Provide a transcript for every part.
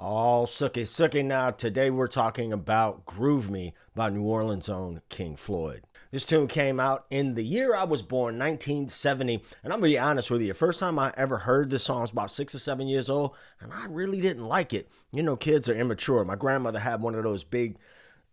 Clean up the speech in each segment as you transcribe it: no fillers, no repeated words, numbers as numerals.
All sookie sookie now. Today we're talking about Groove Me by New Orleans' own King Floyd. This tune came out in the year I was born, 1970. And I'm going to be honest with you, first time I ever heard this song was about 6 or 7 years old, and I really didn't like it. You know, kids are immature. My grandmother had one of those big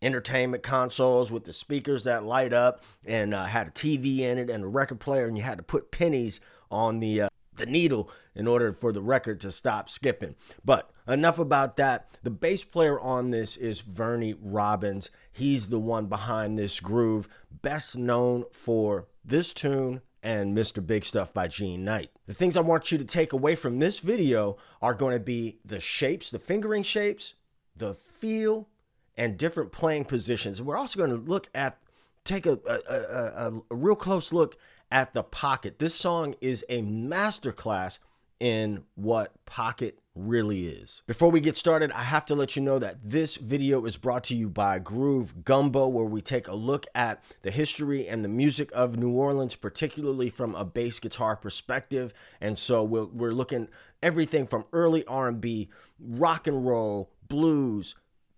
entertainment consoles with the speakers that light up and had a TV in it and a record player, and you had to put pennies on the needle in order for the record to stop skipping. But enough about that. The bass player on this is Vernie Robbins. He's the one behind this groove, best known for this tune and Mr. Big Stuff by Gene Knight. The things I want you to take away from this video are going to be the shapes, the fingering shapes, the feel, and different playing positions. And we're also going to take a real close look at the pocket. This song is a masterclass in what pocket really is. Before we get started, I have to let you know that this video is brought to you by Groove Gumbo, where we take a look at the history and the music of New Orleans, particularly from a bass guitar perspective. And so we're looking everything from early R&B, rock and roll, blues,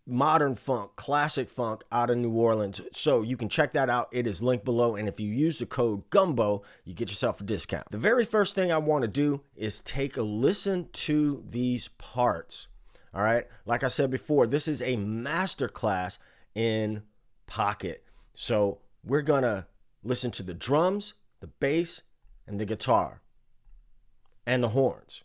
modern funk, classic funk out of New Orleans. So you can check that out. It is linked below. And if you use the code GUMBO, you get yourself a discount. The very first thing I want to do is take a listen to these parts. All right. Like I said before, this is a masterclass in pocket. So we're going to listen to the drums, the bass, and the guitar, and the horns.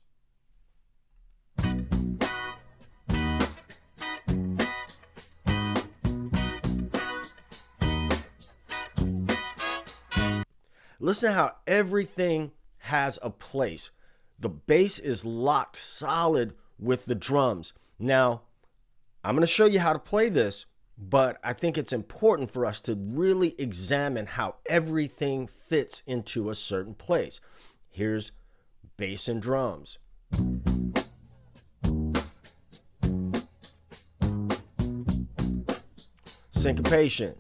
Listen how everything has a place. The bass is locked solid with the drums. Now, I'm going to show you how to play this, but I think it's important for us to really examine how everything fits into a certain place. Here's bass and drums. Syncopation.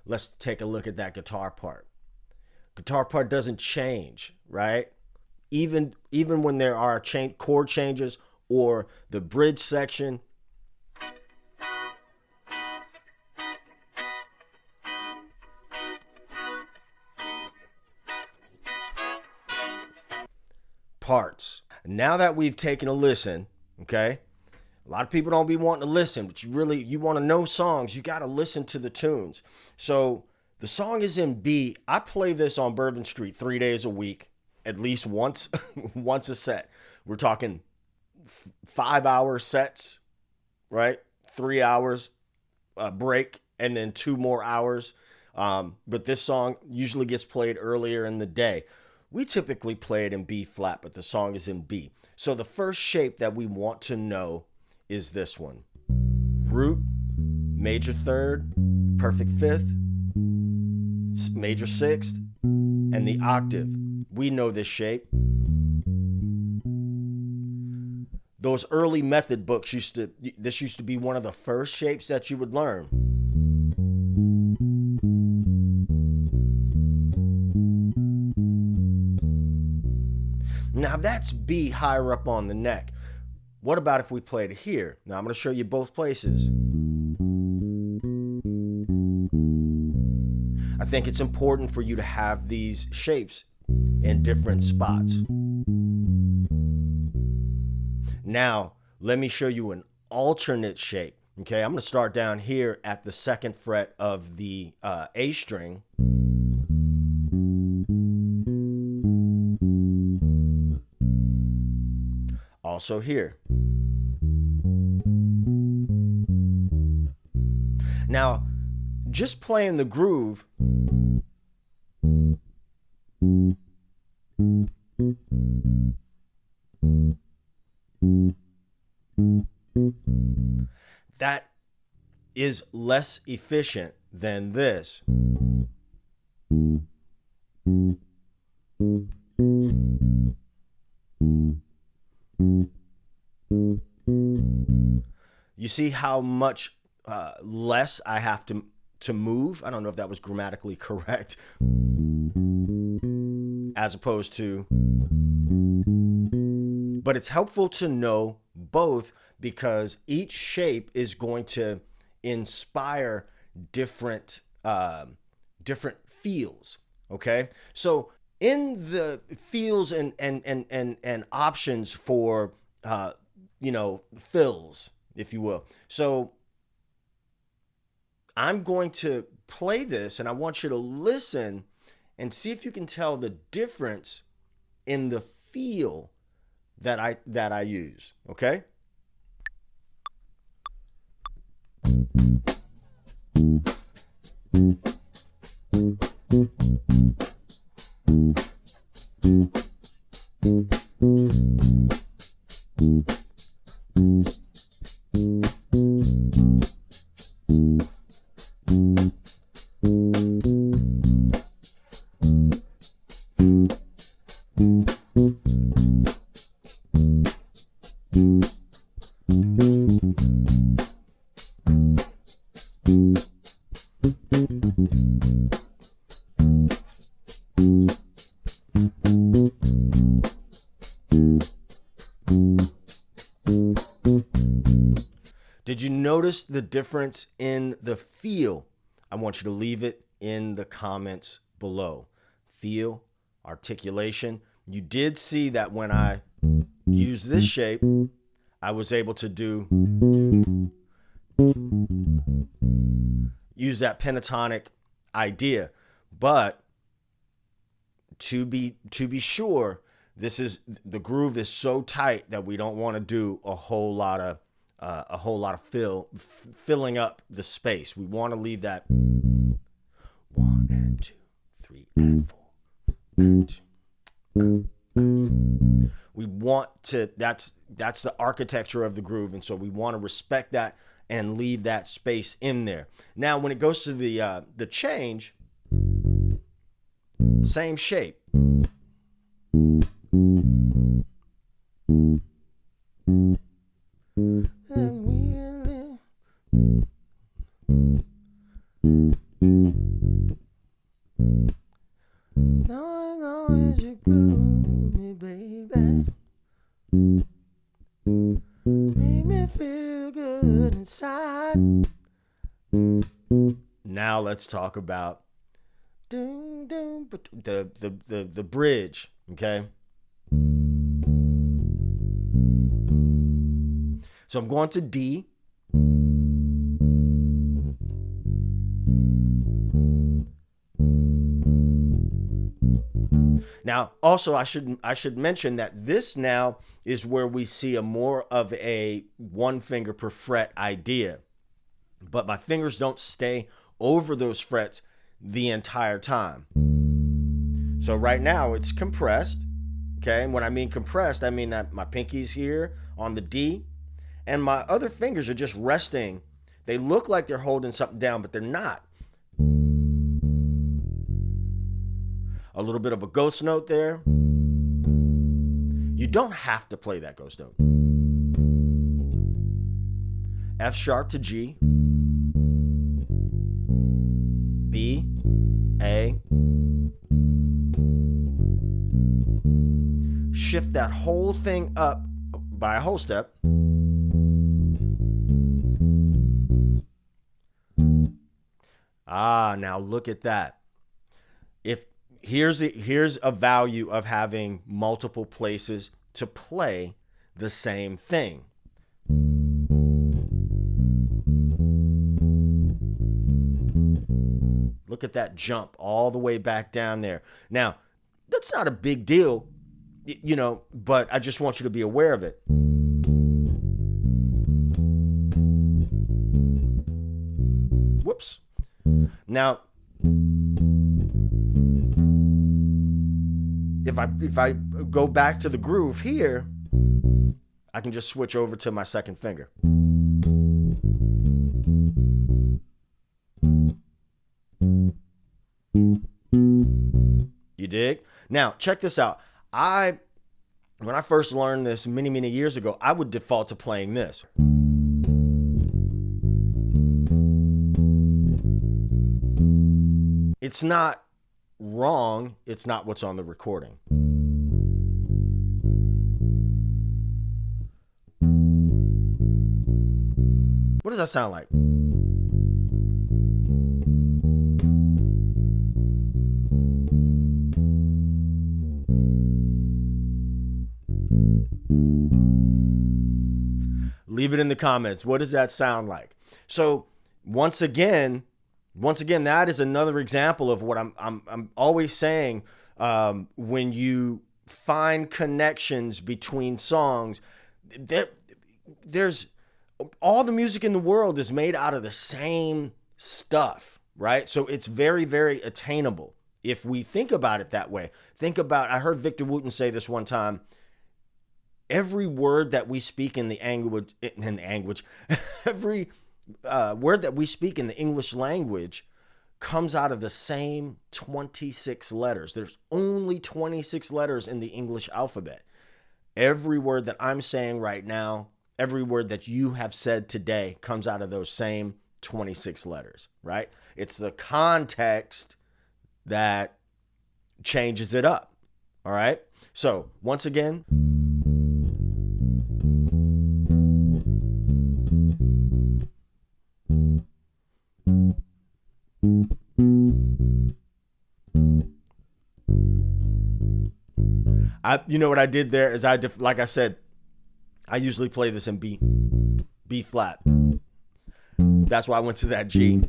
Let's take a look at that guitar part. Guitar part doesn't change, right? Even when there are chord changes or the bridge section. Parts. Now that we've taken a listen, okay? A lot of people don't be wanting to listen, but you want to know songs. You got to listen to the tunes. So the song is in B. I play this on Bourbon Street 3 days a week, at least once, once a set. We're talking 5-hour sets, right? 3 hours break, and then 2 more hours. But this song usually gets played earlier in the day. We typically play it in B flat, but the song is in B. So the first shape that we want to know is this one. Root, major third, perfect fifth, major sixth, and the octave. We know this shape. Those early method books this used to be one of the first shapes that you would learn. Now that's B higher up on the neck. What about if we played it here? Now I'm going to show you both places. I think it's important for you to have these shapes in different spots. Now, let me show you an alternate shape. Okay, I'm going to start down here at the 2nd fret of the A string. Also here. Now, just playing the groove, that is less efficient than this. You see how much less I have to move? I don't know if that was grammatically correct. As opposed to But it's helpful to know both because each shape is going to inspire different different feels. Okay, so in the feels and options for fills, if you will. So I'm going to play this, and I want you to listen and see if you can tell the difference in the feel that I use. Okay. Did you notice the difference in the feel? I want you to leave it in the comments below. Feel, articulation. You did see that when I used this shape, I was able to use that pentatonic idea. But to be sure, the groove is so tight that we don't want to do a whole lot of filling up the space. We want to leave that 1 and 2, 3 and 4. 1, 2. We want to. That's the architecture of the groove, and so we want to respect that and leave that space in there. Now, when it goes to the change, same shape. Now let's talk about the bridge, okay? So I'm going to D. Now, also, I should mention that this now is where we see a more of a 1 finger per fret idea, but my fingers don't stay over those frets the entire time. So right now it's compressed, okay? And when I mean compressed, I mean that my pinky's here on the D, and my other fingers are just resting. They look like they're holding something down, but they're not. A little bit of a ghost note there. You don't have to play that ghost note. F sharp to G. B, A. Shift that whole thing up by a whole step. Now look at that. Here's a value of having multiple places to play the same thing. Look at that jump all the way back down there. Now, that's not a big deal, but I just want you to be aware of it. Whoops. Now, if I go back to the groove here, I can just switch over to my second finger. You dig? Now, check this out. When I first learned this many years ago, I would default to playing this. It's not wrong. It's not what's on the recording. What does that sound like? Leave it in the comments. What does that sound like? So once again, that is another example of what I'm always saying. When you find connections between songs, there's all the music in the world is made out of the same stuff, right? So it's very, very attainable if we think about it that way. I heard Victor Wooten say this one time. Every word that we speak in the language, every word that we speak in the English language comes out of the same 26 letters. There's only 26 letters in the English alphabet. Every word that I'm saying right now, every word that you have said today comes out of those same 26 letters, right? It's the context that changes it up, all right? So once again, you know what I did there is like I said, I usually play this in B flat. That's why I went to that G.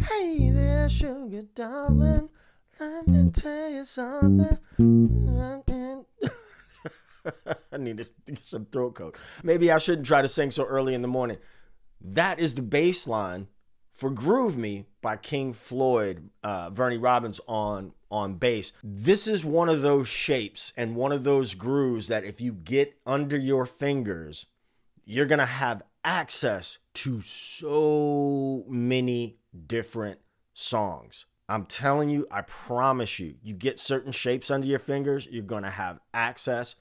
Hey there, sugar darling, let me tell you something. I need to get some throat coat. Maybe I shouldn't try to sing so early in the morning. That is the bass line for Groove Me by King Floyd, Vernie Robbins on bass. This is one of those shapes and one of those grooves that if you get under your fingers, you're going to have access to so many different songs. I'm telling you, I promise you, you get certain shapes under your fingers, you're going to have access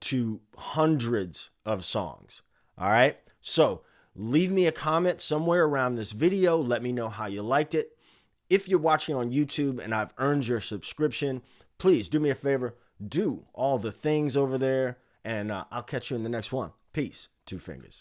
to hundreds of songs. All right. So leave me a comment somewhere around this video. Let me know how you liked it. If you're watching on YouTube and I've earned your subscription, please do me a favor. Do all the things over there and I'll catch you in the next one. Peace. Two fingers.